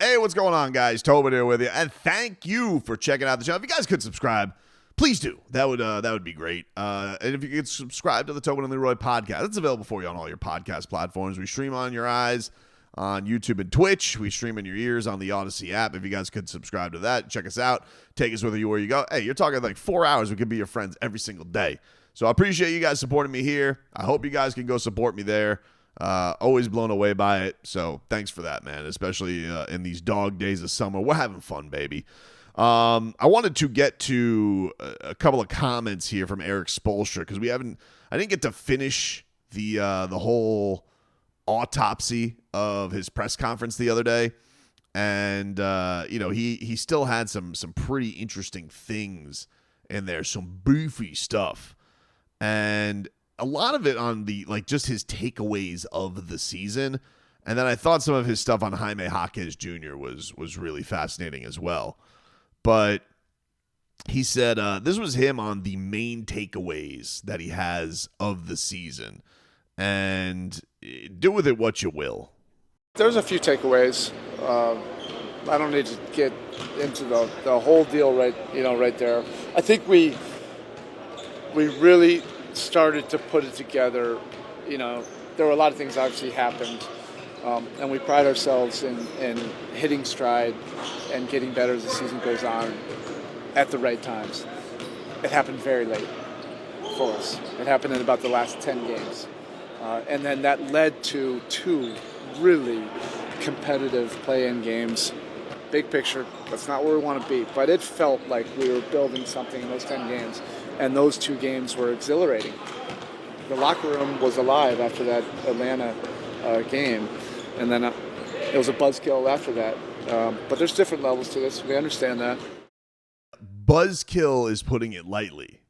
Hey, what's going on, guys? Tobin here with you, and thank you for checking out the channel. If you guys could subscribe, please do. That would be great. And if you could subscribe to the Tobin and Leroy podcast, it's available for you on all your podcast platforms. We stream on your eyes on YouTube and Twitch. We stream in your ears on the Autopsy app. If you guys could subscribe to that, check us out. Take us with you where you go. Hey, you're talking like 4 hours. We could be your friends every single day. So I appreciate you guys supporting me here. I hope you guys can go support me there. Always blown away by it. So thanks for that, man. Especially in these dog days of summer. We're having fun, baby. I wanted to get to a couple of comments here from Erik Spoelstra because I didn't get to finish the whole autopsy of his press conference the other day. And he still had some pretty interesting things in there, some beefy stuff. And a lot of it on the, like, just his takeaways of the season. And then I thought some of his stuff on Jaime Jaquez Jr. was really fascinating as well. But he said this was him on the main takeaways that he has of the season. And do with it what you will. There's a few takeaways. I don't need to get into the whole deal right there. I think we really started to put it together. There were a lot of things obviously happened, and we pride ourselves in hitting stride and getting better as the season goes on at the right times. It happened very late for us. It happened in about the last 10 games. And then that led to 2 really competitive play-in games. Big picture, that's not where we want to be. But it felt like we were building something in those 10 games. And those 2 games were exhilarating. The locker room was alive after that Atlanta game. And then it was a buzzkill after that. But there's different levels to this. We understand that. Buzzkill is putting it lightly.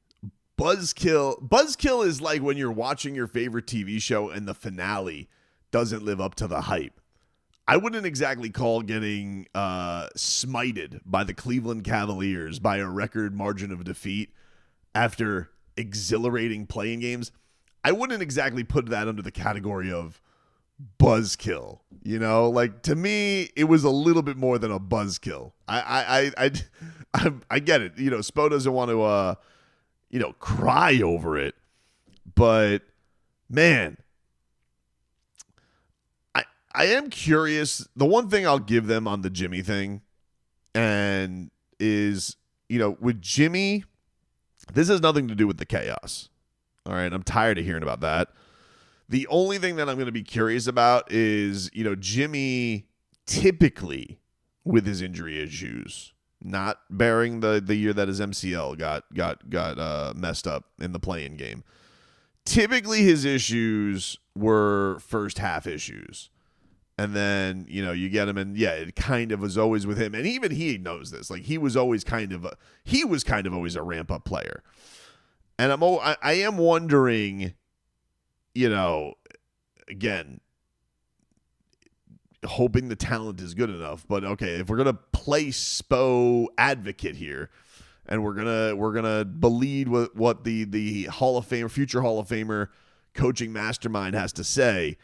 Buzzkill is like when you're watching your favorite TV show and the finale doesn't live up to the hype. I wouldn't exactly call getting smited by the Cleveland Cavaliers by a record margin of defeat after exhilarating playing games. I wouldn't exactly put that under the category of buzzkill. Like, to me, it was a little bit more than a buzzkill. I get it. Spo doesn't want to cry over it, but man, I am curious. The one thing I'll give them on the Jimmy thing and is, with Jimmy, this has nothing to do with the chaos. All right. I'm tired of hearing about that. The only thing that I'm going to be curious about is, Jimmy typically with his injury issues, not bearing the year that his MCL got messed up in the play-in game. Typically his issues were first half issues. And then, you get him, and it kind of was always with him. And even he knows this. Like, he was always kind of always a ramp-up player. And I am wondering, again, hoping the talent is good enough. But okay, if we're gonna play Spo advocate here, and we're gonna believe what the Hall of Fame, future Hall of Famer coaching mastermind has to say.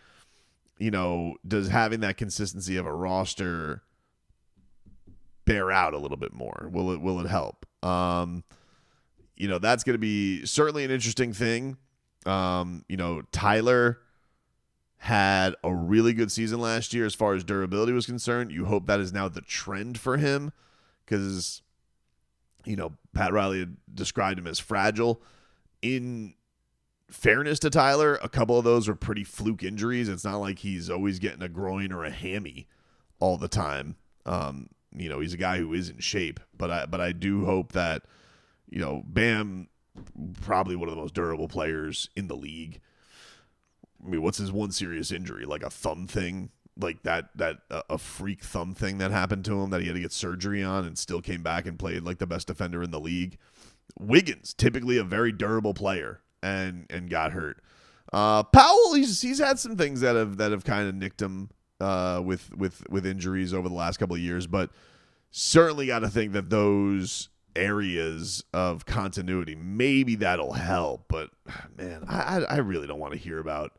Does having that consistency of a roster bear out a little bit more? Will it help? That's going to be certainly an interesting thing. Tyler had a really good season last year as far as durability was concerned. You hope that is now the trend for him because, Pat Riley had described him as fragile. In fairness to Tyler, a couple of those were pretty fluke injuries. It's not like he's always getting a groin or a hammy all the time. He's a guy who is in shape, but I do hope that, Bam, probably one of the most durable players in the league. I mean, what's his one serious injury? Like a thumb thing, like that a freak thumb thing that happened to him that he had to get surgery on and still came back and played like the best defender in the league. Wiggins, typically a very durable player, and got hurt. Powell, he's had some things that have kind of nicked him with injuries over the last couple of years, but certainly got to think that those areas of continuity, maybe that'll help. But man, I really don't want to hear about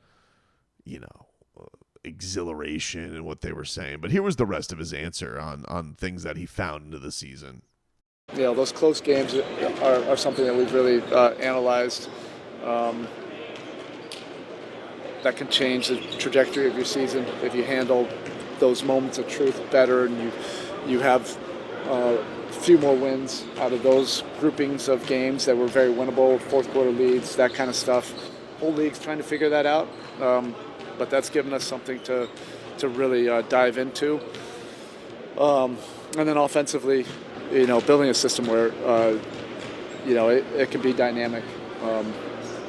exhilaration in what they were saying. But here was the rest of his answer on things that he found into the season. Those close games are something that we've really analyzed. That can change the trajectory of your season if you handle those moments of truth better, and you have a few more wins out of those groupings of games that were very winnable, fourth quarter leads, that kind of stuff. Whole league's trying to figure that out, but that's given us something to really dive into. And then offensively, building a system where it can be dynamic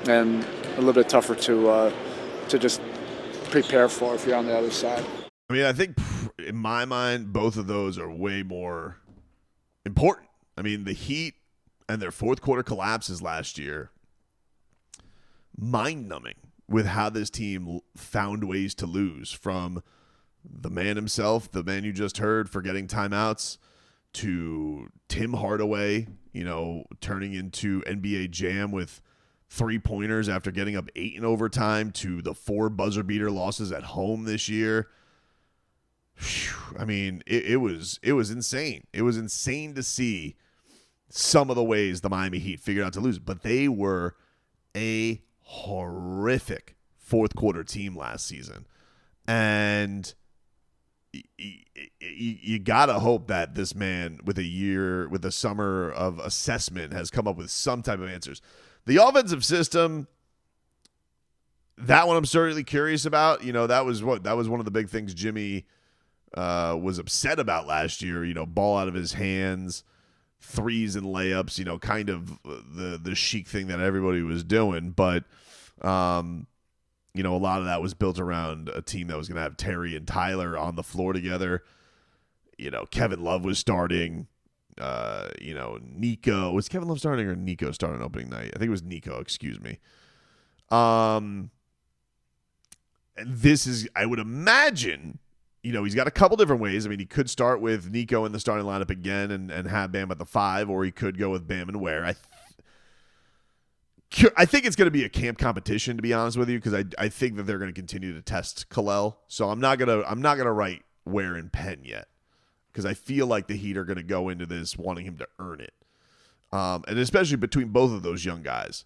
and a little bit tougher to just prepare for if you're on the other side. I mean, I think in my mind, both of those are way more important. I mean, the Heat and their fourth quarter collapses last year, mind-numbing with how this team found ways to lose, from the man himself, the man you just heard, forgetting timeouts, to Tim Hardaway, turning into NBA Jam with 3-pointers after getting up 8 in overtime, to the 4 buzzer beater losses at home this year. Whew, I mean, it was insane. It was insane to see some of the ways the Miami Heat figured out to lose, but they were a horrific fourth quarter team last season. And you gotta hope that this man, with a summer of assessment, has come up with some type of answers. The offensive system, that one I'm certainly curious about. That was one of the big things Jimmy was upset about last year. Ball out of his hands, threes and layups. Kind of the chic thing that everybody was doing. But a lot of that was built around a team that was going to have Terry and Tyler on the floor together. Kevin Love was starting. Nico, was Kevin Love starting or Nico starting opening night? I think it was Nico, excuse me. And this is, I would imagine, he's got a couple different ways. I mean, he could start with Nico in the starting lineup again and have Bam at the 5, or he could go with Bam and Ware. I think it's going to be a camp competition, to be honest with you, because I think that they're going to continue to test Kalel. So I'm not gonna write Ware and Penn yet, because I feel like the Heat are going to go into this wanting him to earn it. And especially between both of those young guys.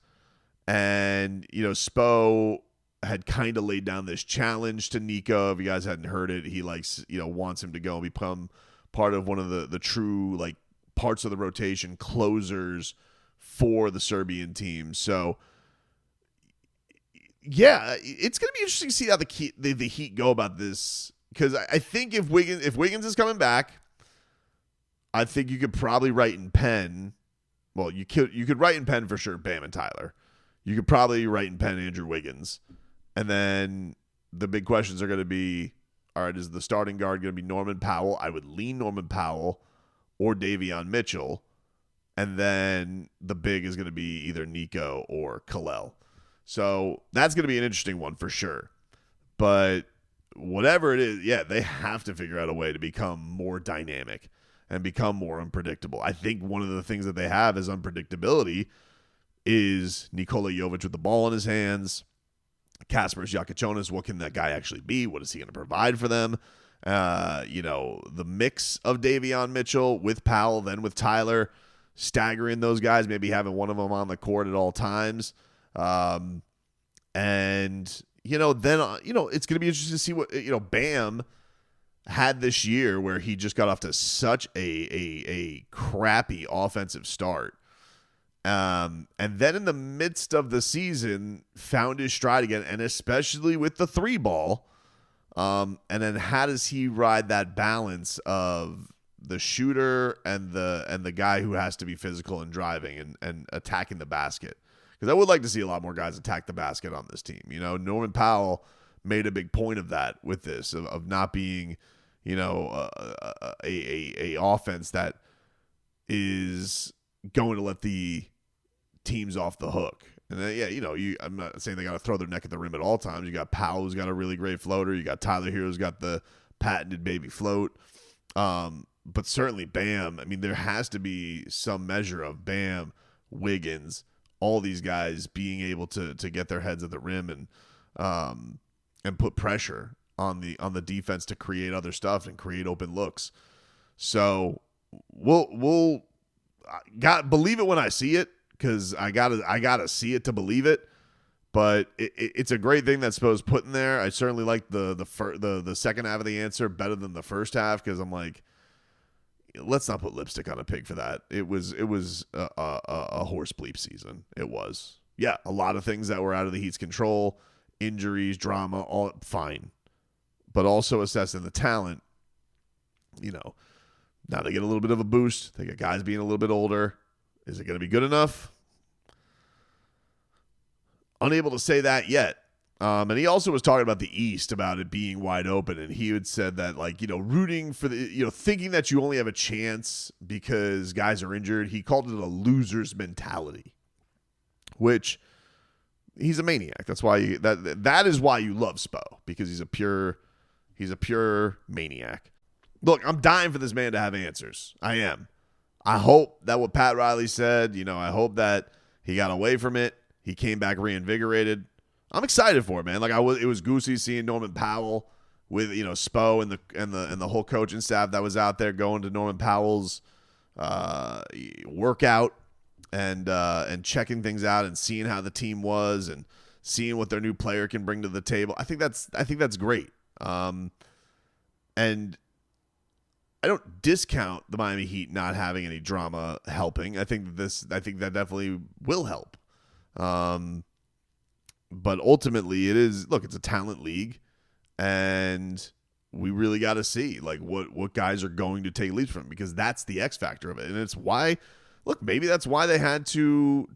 And, Spo had kind of laid down this challenge to Nico. If you guys hadn't heard it, he wants him to go and become part of one of the true parts of the rotation, closers for the Serbian team. So, yeah, it's going to be interesting to see how the Heat go about this. Because I think if Wiggins is coming back, I think you could probably write in pen. Well, you could write in pen for sure Bam and Tyler. You could probably write in pen Andrew Wiggins. And then the big questions are going to be, all right, is the starting guard going to be Norman Powell? I would lean Norman Powell or Davion Mitchell. And then the big is going to be either Nico or Kalel. So that's going to be an interesting one for sure. But whatever it is, yeah, they have to figure out a way to become more dynamic and become more unpredictable. I think one of the things that they have as unpredictability is Nikola Jovic with the ball in his hands. Kasparas Jakubonis, what can that guy actually be? What is he going to provide for them? The mix of Davion Mitchell with Powell, then with Tyler, staggering those guys, maybe having one of them on the court at all times. Then it's going to be interesting to see what, Bam had this year, where he just got off to such a crappy offensive start. And then in the midst of the season, found his stride again, and especially with the 3-ball. And then how does he ride that balance of the shooter and the guy who has to be physical and driving and attacking the basket? Because I would like to see a lot more guys attack the basket on this team. Norman Powell made a big point of that with this, of not being, a offense that is going to let the teams off the hook. And then, I'm not saying they got to throw their neck at the rim at all times. You got Powell, who's got a really great floater. You got Tyler Hero, who's got the patented baby float. But certainly Bam. I mean, there has to be some measure of Bam, Wiggins, all these guys being able to get their heads at the rim and put pressure on the defense to create other stuff and create open looks. So we'll believe it when I see it, because I gotta see it to believe it. But it's a great thing that Spo's putting there. I certainly like the second half of the answer better than the first half, because I'm like, let's not put lipstick on a pig for that. It was a horse bleep season. It was. Yeah, a lot of things that were out of the Heat's control, injuries, drama, all fine. But also assessing the talent, now they get a little bit of a boost. They get guys being a little bit older. Is it going to be good enough? Unable to say that yet. And he also was talking about the East, about it being wide open. And he had said that, rooting for thinking that you only have a chance because guys are injured. He called it a loser's mentality, which he's a maniac. That's why that is why you love Spo, because he's a pure maniac. Look, I'm dying for this man to have answers. I am. I hope that what Pat Riley said, I hope that he got away from it. He came back reinvigorated. I'm excited for it, man. It was goosey seeing Norman Powell with Spo and the whole coaching staff that was out there going to Norman Powell's workout and checking things out and seeing how the team was and seeing what their new player can bring to the table. I think that's great. And I don't discount the Miami Heat not having any drama helping. I think that definitely will help. But ultimately it's a talent league, and we really got to see what guys are going to take leaps from, because that's the X factor of it. And it's why, maybe that's why they had to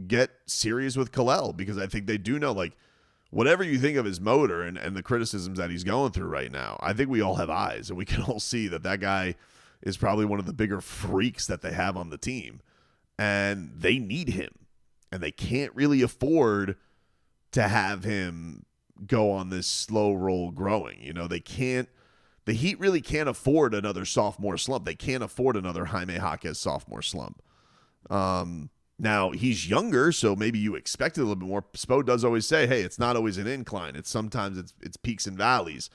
get serious with Khalil, because I think they do know, whatever you think of his motor and the criticisms that he's going through right now, I think we all have eyes, and we can all see that guy is probably one of the bigger freaks that they have on the team, and they need him, and they can't really afford to have him go on this slow roll growing. The Heat really can't afford another sophomore slump. They can't afford another Jaime Jaquez sophomore slump. Now, he's younger, so maybe you expect it a little bit more. Spo does always say, hey, it's not always an incline. Sometimes it's peaks and valleys.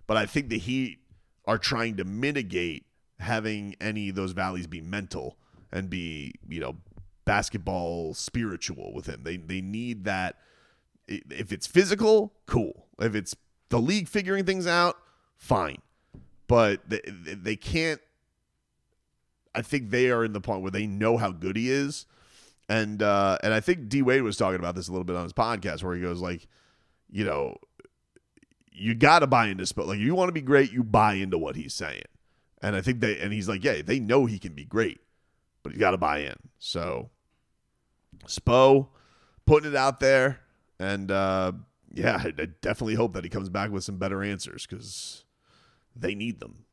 But I think the Heat are trying to mitigate having any of those valleys be mental and be, basketball spiritual with him. They need that. If it's physical, cool. If it's the league figuring things out, fine. But they can't. I think they are in the point where they know how good he is. And I think D Wade was talking about this a little bit on his podcast, where he goes you got to buy into Spo. You want to be great, you buy into what he's saying. And I think he's they know he can be great, but you got to buy in. So putting it out there, and I definitely hope that he comes back with some better answers, because they need them.